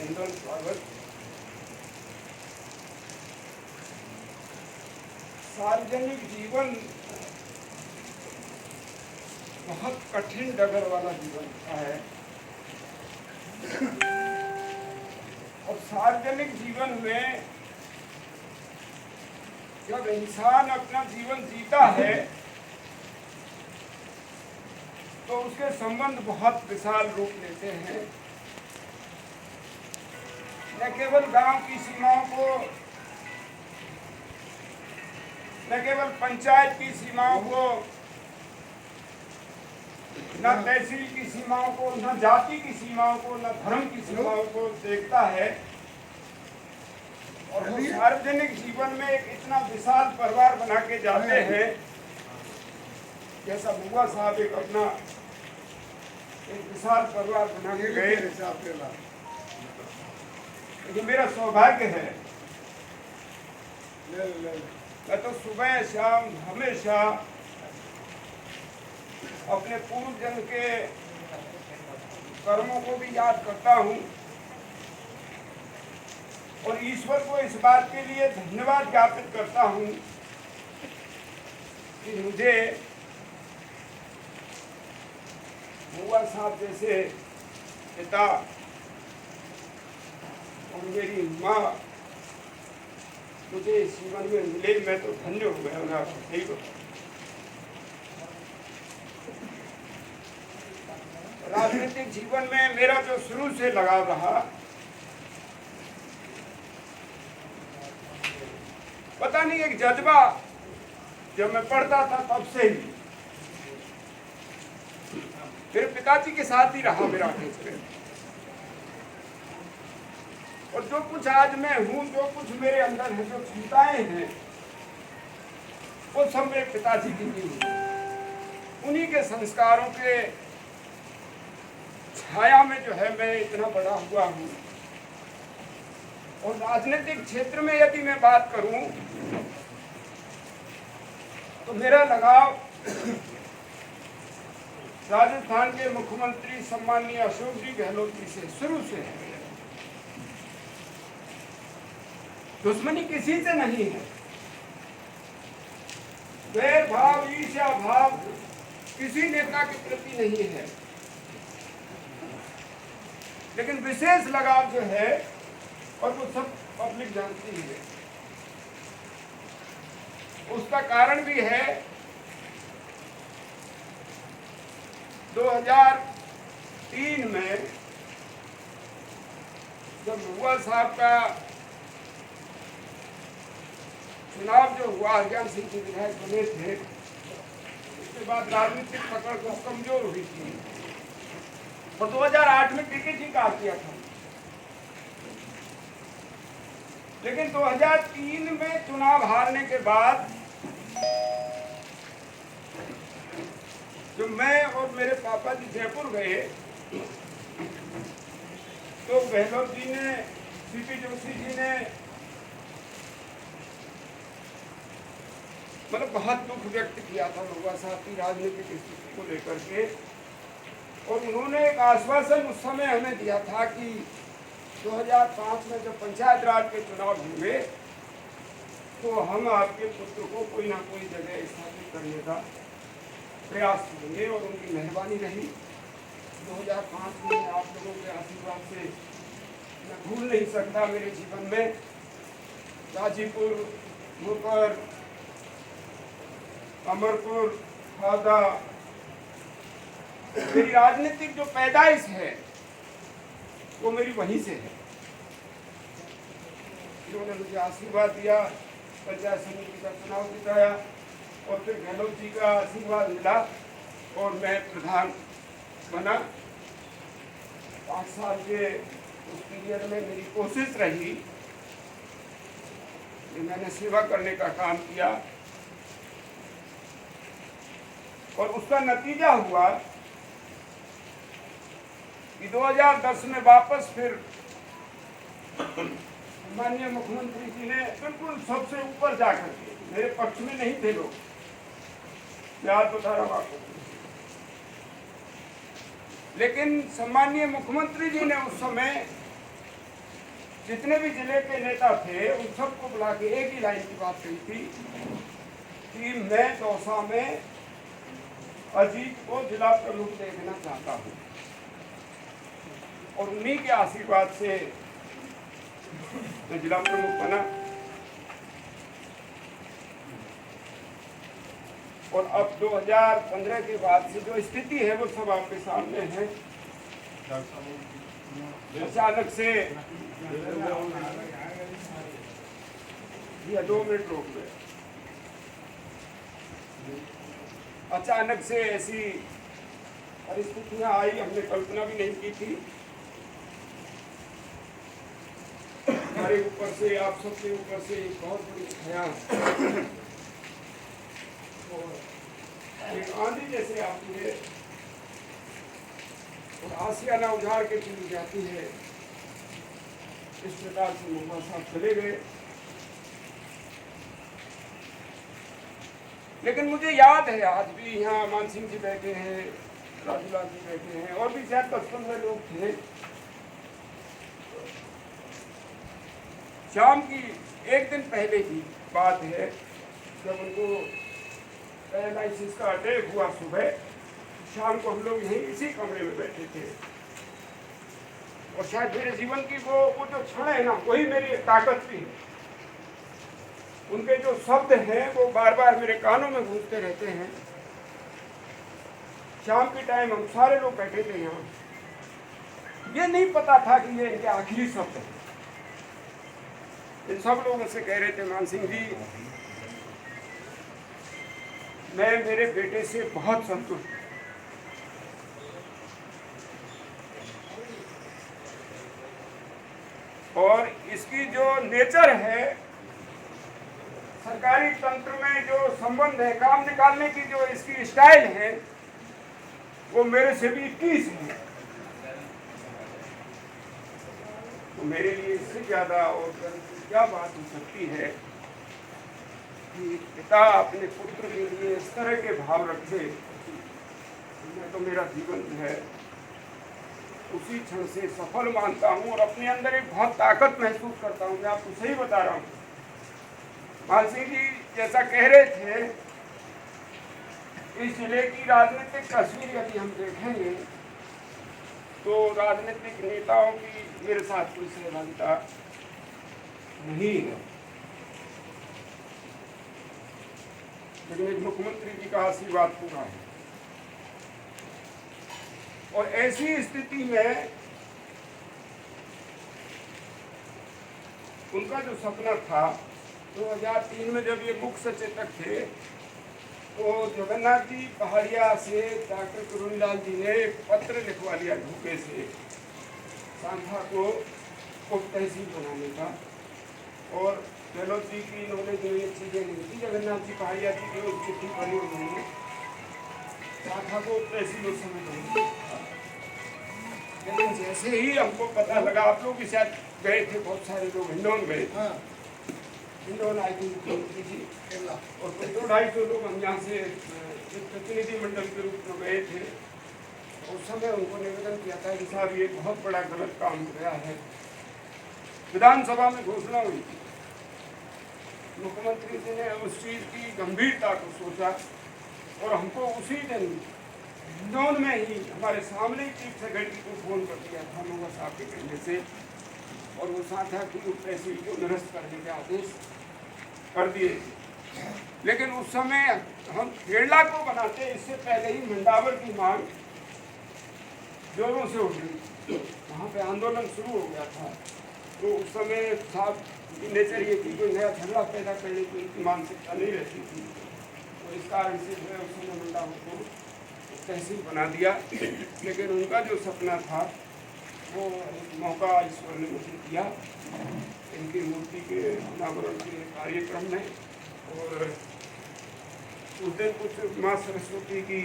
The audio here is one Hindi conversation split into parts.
अभिनंदन स्वागत। सार्वजनिक जीवन बहुत कठिन डगर वाला जीवन है और सार्वजनिक जीवन में जब इंसान अपना जीवन जीता है तो उसके संबंध बहुत विशाल रूप लेते हैं। न केवल गांव की सीमाओं को, न केवल पंचायत की सीमाओं को, न तहसील की सीमाओं को, न जाति की सीमाओं को, न धर्म की सीमाओं को देखता है और वो सार्वजनिक जीवन में एक इतना विशाल परिवार बना के जाते हैं। जैसा बुआ साहब एक अपना एक विशाल परिवार बना के गए, ये मेरा सौभाग्य है। मैं तो सुबह शाम हमेशा अपने पूर्व जन्म के कर्मों को भी याद करता हूँ और ईश्वर को इस बात के लिए धन्यवाद ज्ञापित करता हूँ कि मुझे बुआ साहब जैसे पिता और मेरी माँ मुझे इस जीवन में मिले। मैं तो धन्य हो गया ना। राजनीतिक जीवन में मेरा जो शुरू से लगाव रहा, पता नहीं एक जज्बा जब मैं पढ़ता था तब से ही मेरे पिताजी के साथ ही रहा मेरा खेल। और जो कुछ आज मैं हूँ, जो कुछ मेरे अंदर है, जो क्षमताएं हैं, वो सब मेरे पिताजी की दी हुई। उन्हीं के संस्कारों के छाया में जो है मैं इतना बड़ा हुआ हूँ। और राजनीतिक क्षेत्र में यदि मैं बात करूं तो मेरा लगाव राजस्थान के मुख्यमंत्री सम्माननीय अशोक जी गहलोत जी से शुरू से है। दुश्मनी किसी से नहीं है, वैर भाव, ईर्ष्या भाव किसी नेता के प्रति नहीं है, लेकिन विशेष लगाव जो है और वो सब पब्लिक जानती है। उसका कारण भी है 2003 में जब बुआ साहब का चुनाव जो हुआ, हरियाणा सिंह जी विधायक बने थे, उसके बाद राजनीतिक पकड़ को कमजोर हुई थी और 2008 में टिकट ही काट दिया था। लेकिन 2003 में चुनाव हारने के बाद जो मैं और मेरे पापा जी जयपुर गए तो गहलोत जी ने, सीपी जोशी जी ने मतलब बहुत दुख व्यक्त किया था बुआ साहब की राजनीतिक स्थिति को लेकर के। और उन्होंने एक आश्वासन उस समय हमें दिया था कि 2005 में जब पंचायत राज के चुनाव हुए तो हम आपके पुत्र को कोई ना कोई जगह स्थापित करने का प्रयास करेंगे। और उनकी मेहरबानी रही। 2005 में आप लोगों के आशीर्वाद से मैं भूल नहीं सकता मेरे जीवन में गाजीपुर, भोकर, अमरपुर, खादा, मेरी राजनीतिक जो पैदाइश है वो मेरी वहीं से है। उन्होंने मुझे आशीर्वाद दिया, पंचायत समिति का चुनाव जिताया और फिर गहलोत जी का आशीर्वाद मिला और मैं प्रधान बना। 5 साल के उस पीरियड में मेरी कोशिश रही कि मैंने सेवा करने का काम किया और उसका नतीजा हुआ कि 2010 में वापस फिर माननीय मुख्यमंत्री जी ने बिल्कुल सबसे ऊपर जाकर के, मेरे पक्ष में नहीं थे लोग, याद बता रहा हूँ आपको, लेकिन सम्माननीय मुख्यमंत्री जी ने उस समय जितने भी जिले के नेता थे उन सबको बुला के एक ही लाइन की बात कही थी कि मैं दौसा में अजीत को जिला प्रमुख देखना चाहता हूँ, और उन्हीं के आशीर्वाद से मैं जिला प्रमुख बना। और अब 2015 के बाद से जो स्थिति है वो सब आपके सामने है। अचानक से या 2 मिनट रोक गए, अचानक से ऐसी परिस्थितियां आई, हमने कल्पना भी नहीं की थी। हमारे ऊपर से, आप सबके ऊपर से एक बहुत बड़ी छाया एक आंधी जैसे आती है और आसियाना उजाड़ के चली जाती है, इस प्रकार से महुआ साहब चले गए। लेकिन मुझे याद है, आज भी यहाँ मान सिंह जी बैठे हैं, राजूलाल जी बैठे हैं, और भी शायद 10-15 लोग थे। शाम की एक दिन पहले की बात है, जब उनको पैरालाइसिस का अटैक हुआ सुबह, शाम को हम लोग यहीं इसी कमरे में बैठे थे। और शायद मेरे जीवन की वो जो क्षण है ना, वही मेरी एक ताकत थी। उनके जो शब्द हैं वो बार बार मेरे कानों में गूंजते रहते हैं। शाम के टाइम हम सारे लोग बैठे थे यहाँ, ये नहीं पता था कि ये इनके आखिरी शब्द हैं। इन सब लोगों से कह रहे थे, मान सिंह जी, मैं मेरे बेटे से बहुत संतुष्ट हूं, और इसकी जो नेचर है, सरकारी तंत्र में जो संबंध है, काम निकालने की जो इसकी स्टाइल है, वो मेरे से भी 21 है। तो मेरे लिए इससे ज्यादा और क्या बात हो सकती है कि पिता अपने पुत्र के लिए इस तरह के भाव रखे। मैं तो मेरा जीवन जो है उसी क्षण से सफल मानता हूँ, और अपने अंदर एक बहुत ताकत महसूस करता हूँ। मैं आपको सही बता रहा हूँ। मान सिंह जी जैसा कह रहे थे, इस जिले की राजनीतिक तस्वीर यदि हम देखेंगे तो राजनीतिक नेताओं की मेरे साथ कोई सहभागिता नहीं है, लेकिन एक मुख्यमंत्री जी का आशीर्वाद पूरा है। और ऐसी स्थिति में उनका जो सपना था, 2003 में जब ये मुख्य सचेतक थे, तो जगन्नाथ जी पहाड़िया से डॉक्टर करुणीलाल जी ने पत्र लिखवा लिया ढूके से सांखा को उप तहसील बनाने का। और गहलोत जी की नॉलेज में ये चीज़ें नहीं थी, जगन्नाथ जी पहाड़िया जी की उस चिट्ठी पढ़ी उन्होंने, सांखा को उप तहसील उस समय बनी। लेकिन जैसे ही हमको पता लगा, आप लोग भी शायद गए थे, बहुत सारे लोग हिंडौन गए थे, हिंडौन आई थी मुख्यमंत्री जी, और 200-250 लोग हम यहाँ से एक प्रतिनिधि मंडल के रूप में गए थे। उस समय उनको निवेदन किया था कि साहब ये बहुत बड़ा गलत काम हो गया है। विधानसभा में घोषणा हुई थी, मुख्यमंत्री जी ने उस चीज़ की गंभीरता को सोचा, और हमको उसी दिन हिंडौन में ही हमारे सामने ही चीफ सेक्रेटरी को फोन कर दिया था महुआ साहब के कहने से, और वो सांखा की उप तहसील को निरस्त करने के आदेश कर दिए। लेकिन उस समय हम खेड़ला को बनाते, इससे पहले ही मंडावर की मांग जोरों से उठ गई, वहाँ पे आंदोलन शुरू हो गया था। तो उस समय साहब की नेचर ये थी, कोई नया झगड़ा पैदा करने की उनकी मानसिकता नहीं रहती थी, तो इस कारण से जो है उस समय मंडावर को तहसील बना दिया। लेकिन उनका जो सपना था वो मौका ईश्वर ने मुझे दिया इनकी मूर्ति के अनावरण के कार्यक्रम में। और उस दिन कुछ माँ सरस्वती की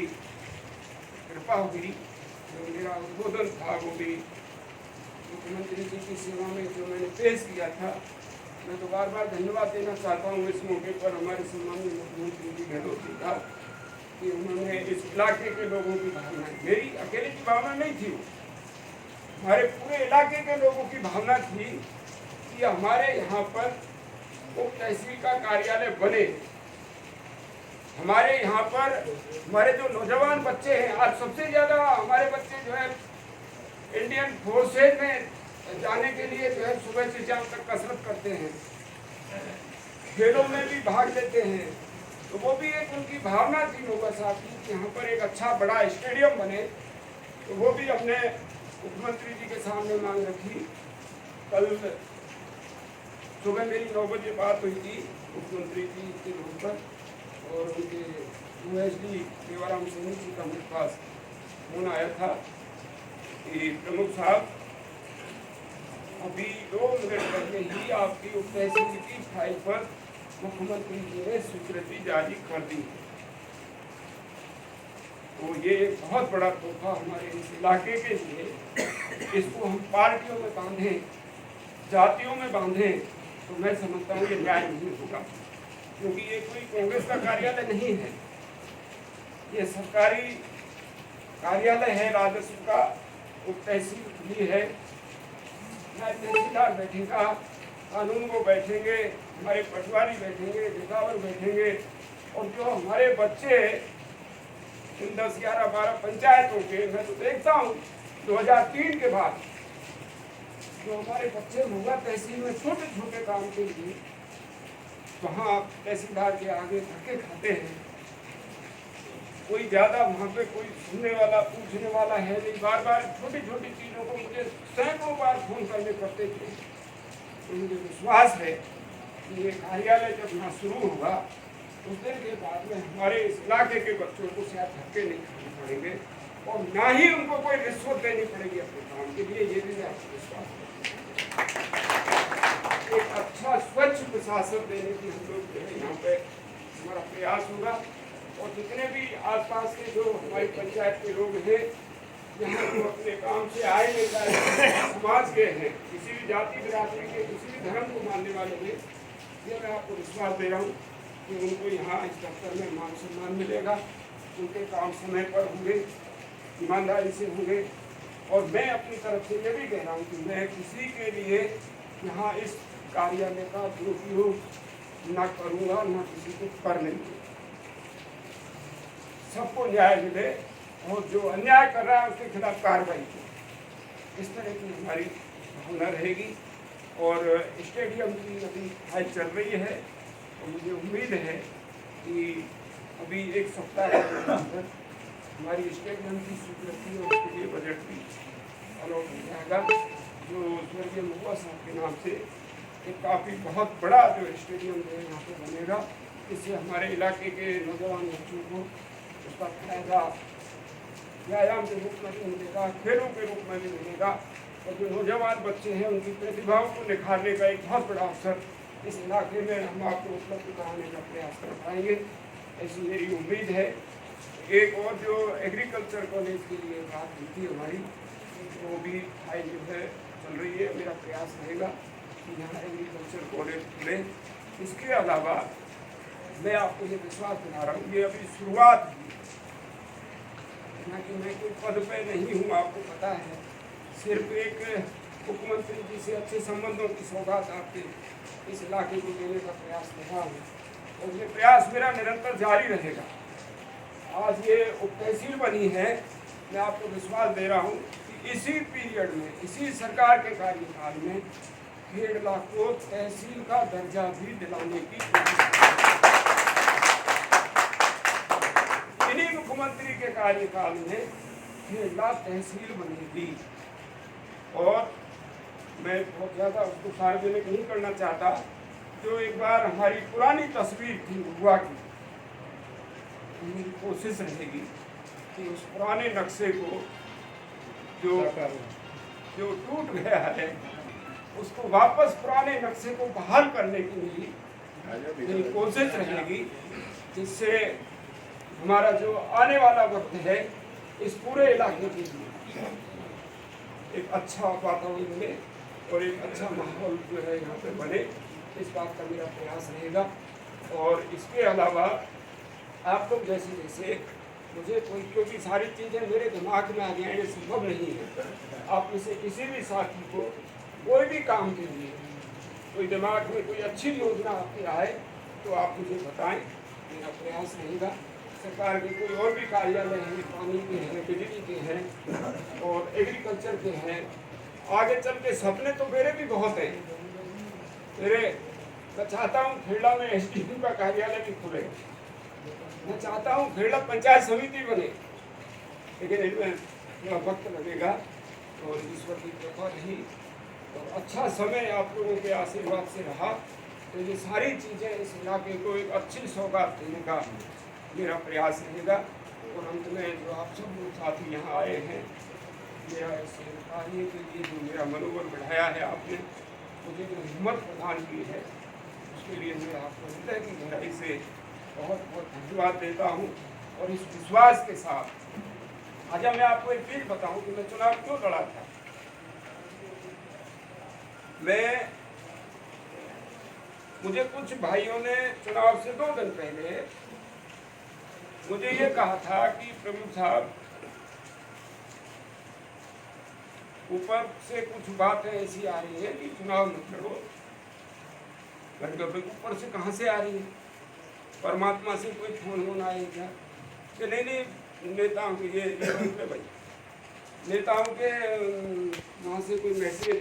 कृपा हुई, जो मेरा उद्बोधन था वो भी मुख्यमंत्री जी की सेवा में जो मैंने पेश किया था। मैं तो बार बार धन्यवाद देना चाहता हूँ इस मौके पर हमारे सम्मानीय मुख्यमंत्री जी गहलोत जी का, कि उन्होंने इस इलाके के लोगों की भावना, मेरी अकेले की भावना नहीं थी, हमारे पूरे इलाके के लोगों की भावना थी कि हमारे यहाँ पर उप तहसील का कार्यालय बने। हमारे यहाँ पर हमारे जो नौजवान बच्चे हैं, आज सबसे ज़्यादा हमारे बच्चे जो है इंडियन फोर्सेज में जाने के लिए जो है सुबह से शाम तक कसरत करते हैं, खेलों में भी भाग लेते हैं। तो वो भी एक उनकी भावना थी नोबा साहब की कि यहाँ पर एक अच्छा बड़ा स्टेडियम बने। तो वो भी हमने मुख्यमंत्री जी के सामने मांग रखी। कल सुबह मेरी 9 बजे बात हुई थी मुख्यमंत्री जी के रूप पर, और उनके OSD देवाराम सिंह जी का मेरे पास फोन आया था कि प्रमुख साहब अभी 2 मिनट पहले ही आपकी उप तहसील की फाइल पर मुख्यमंत्री जी ने स्वीकृति जारी कर दी। तो ये एक बहुत बड़ा तोहफा हमारे इस इलाके के लिए। इसको हम पार्टियों में बांधें, जातियों में बांधें, तो मैं समझता हूँ ये न्याय नहीं होगा, क्योंकि ये कोई कांग्रेस का कार्यालय नहीं है, ये सरकारी कार्यालय है राजस्व का। उप तहसील भी है, तहसीलदार बैठेगा, कानून को बैठेंगे, हमारे पटवारी बैठेंगे, दिखावर बैठेंगे, और जो हमारे बच्चे इन 10, 11, 12 पंचायतों के, मैं तो देखता हूँ 2003 के बाद जो हमारे बच्चे होगा तहसील में छोटे छोटे काम के लिए वहाँ तहसीलदार के आगे धक्के खाते हैं। कोई ज़्यादा वहाँ पे कोई सुनने वाला पूछने वाला है नहीं। बार बार छोटी छोटी चीज़ों को मुझे सैकड़ों बार फोन करने पड़ते थे। तो मुझे विश्वास है कि ये कार्यालय जब यहाँ शुरू होगा उस दिन के बाद में हमारे इस इलाके के बच्चों को शायद धक्के नहीं खाने पड़ेंगे, और ना ही उनको कोई रिश्वत देनी पड़ेगी अपने काम के लिए। ये भी मैं आपको विश्वास है। एक अच्छा स्वच्छ प्रशासन देने की हम लोग जो है यहाँ पे हमारा प्रयास होगा। और जितने भी आसपास के जो हमारी पंचायत के लोग हैं, यहाँ जो अपने काम से आए समाज के हैं, किसी भी जाति बिरादरी के, किसी भी धर्म को मानने वाले हैं, ये मैं आपको विश्वास दे रहा हूँ कि उनको यहाँ इस दफ्तर में मान सम्मान मिलेगा। उनके काम समय पर होंगे, ईमानदारी से होंगे। और मैं अपनी तरफ से ये भी कह रहा हूँ कि मैं किसी के लिए यहाँ इस कार्यालय का दुरुपयोग न करूँगा, न किसी को करने दूँगा। सबको न्याय मिले, और जो अन्याय कर रहा है उसके खिलाफ कार्रवाई हो। इस तरह की हमारी भावना रहेगी। और स्टेडियम की अभी फाइल चल रही है, और मुझे उम्मीद है कि अभी 1 सप्ताह के अंदर हमारी स्टेडियम की स्वीकृति और उसके लिए बजट भी अलॉट हो जाएगा, जो स्वर्गीय महुआ साहब के नाम से एक काफ़ी बहुत बड़ा जो स्टेडियम जो है यहाँ पर बनेगा। इससे हमारे इलाके के नौजवान बच्चों को उसका फायदा व्यायाम के रूप में भी मिलेगा, खेलों के रूप में भी मिलेगा, और जो नौजवान बच्चे हैं उनकी प्रतिभाओं को निखारने का एक बहुत बड़ा अवसर इस इलाके में हम आपको उपलब्ध कराने का प्रयास कर पाएंगे, ऐसी मेरी उम्मीद है। एक और जो एग्रीकल्चर कॉलेज के लिए बात हुई थी हमारी, वो भी फाइल जो है चल रही है। मेरा प्रयास रहेगा कि यहाँ एग्रीकल्चर कॉलेज खुले। इसके अलावा मैं आपको ये विश्वास दिला रहा हूँ, ये अभी शुरुआत हुई, कि मैं कोई पद पे नहीं हूँ, आपको पता है। सिर्फ एक मुख्यमंत्री जी से अच्छे संबंधों की सौगात आपके इस इलाके को देने का प्रयास कर रहा हूँ, और ये प्रयास मेरा निरंतर जारी रहेगा। आज ये उप तहसील बनी है, मैं आपको विश्वास दे रहा हूँ कि इसी पीरियड में, इसी सरकार के कार्यकाल में 1.5 लाख को तहसील का दर्जा भी दिलाने की कोशिश इन्हीं मुख्यमंत्री के कार्यकाल में 1.5 लाख तहसील बनेगी। और मैं बहुत ज़्यादा उसको सार्वजनिक नहीं करना चाहता। जो एक बार हमारी पुरानी तस्वीर थी हुआ की, मेरी कोशिश रहेगी कि उस पुराने नक्शे को जो टूट गया है उसको वापस पुराने नक्शे को बहाल करने की मेरी कोशिश रहेगी, जिससे हमारा जो आने वाला वक्त है इस पूरे इलाके के लिए एक अच्छा वातावरण मिले और एक अच्छा माहौल जो है यहाँ पे बने। इस बात का मेरा प्रयास रहेगा। और इसके अलावा आप लोग जैसे मुझे कोई, क्योंकि सारी चीज़ें मेरे दिमाग में आ गई, ये संभव नहीं है। आप में से किसी भी साथी को कोई भी काम के लिए कोई दिमाग में कोई अच्छी योजना आपकी आए तो आप मुझे बताएं, मेरा प्रयास रहेगा। सरकार के कोई और भी कार्यालय हैं, पानी के हैं, बिजली के हैं और एग्रीकल्चर के हैं। आगे चल के सपने तो मेरे भी बहुत हैं। मैं चाहता हूँ खेड़ा में SDO का कार्यालय भी खुले। मैं चाहता हूँ खेड़ा पंचायत समिति बने, लेकिन इनमें थोड़ा वक्त लगेगा और ईश्वर की कृपा रही और अच्छा समय आप लोगों के आशीर्वाद से रहा तो ये सारी चीज़ें इस इलाके को एक अच्छी सौगात देने का मेरा प्रयास रहेगा। और अंत में जो आप सब लोग साथी यहाँ आए हैं, मेरा इस कार्य के लिए जो मेरा मनोबल बढ़ाया है आपने, मुझे जो हिम्मत प्रदान की है, उसके लिए मैं आपको हृदय की गहराई से बहुत बहुत धन्यवाद देता हूँ। और इस विश्वास के साथ आज मैं आपको एक चीज बताऊं कि मैं चुनाव क्यों लड़ा था। मुझे कुछ भाइयों ने चुनाव से 2 दिन पहले मुझे ये कहा था कि प्रभु साहब, ऊपर से कुछ बातें ऐसी आ रही है कि चुनाव मत लड़ो। ऊपर से कहाँ से आ रही है? परमात्मा से कोई फोन आए क्या? कि नहीं, नेताओं के ये भाई नेताओं के वहाँ से कोई मैसेज